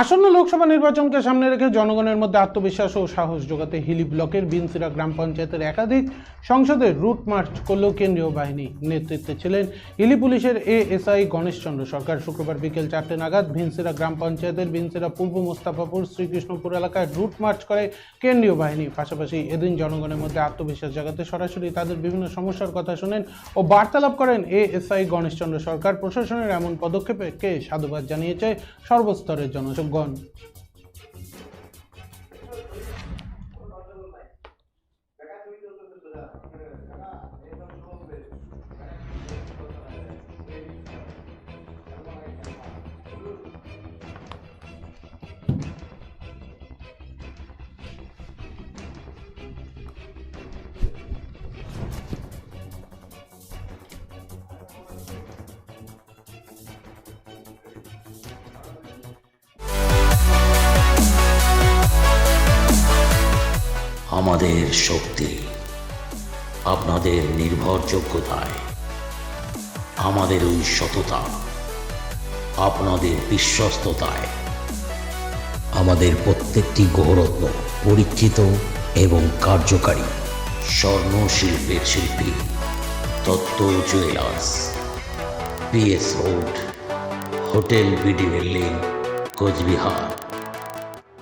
আসন্ন লোকসভা নির্বাচনকে সামনে রেখে জনগণের মধ্যে আত্মবিশ্বাস ও সাহস জোগাতে হিলি ব্লকের বিনসিরা গ্রাম পঞ্চায়েতের একাধিক সংসদে রুট মার্চ করল কেন্দ্রীয় বাহিনী। নেতৃত্বে ছিলেন হিলি পুলিশের এএসআই গণেশ চন্দ্র সরকার। শুক্রবার বিকেল 4টে নাগাদ ভিনসিরা গ্রাম পঞ্চায়েতের বিনসিরা পূর্ব মোস্তাফাপুর শ্রীকৃষ্ণপুর এলাকায় রুট মার্চ করে কেন্দ্রীয় বাহিনী। পাশাপাশি এদিন জনগণের মধ্যে আত্মবিশ্বাস জাগাতে সরাসরি তাদের বিভিন্ন সমস্যার কথা শোনেন ও বার্তালাপ করেন এএসআই গণেশ চন্দ্র সরকার। প্রশাসনের এমন পদক্ষেপকে সাধুবাদ জানিয়েছে সর্বস্তরের জনগণ। আমাদের শক্তি আপনাদের নির্ভরযোগ্যতায়, আমাদের ওই সততা আপনাদের বিশ্বস্ততায়। আমাদের প্রত্যেকটি গ্রহরত্ন পরীক্ষিত এবং কার্যকারী। স্বর্ণ শিল্পের শিল্পী Dutta jewellers, PS road, hotel BD building, Cooch Behar.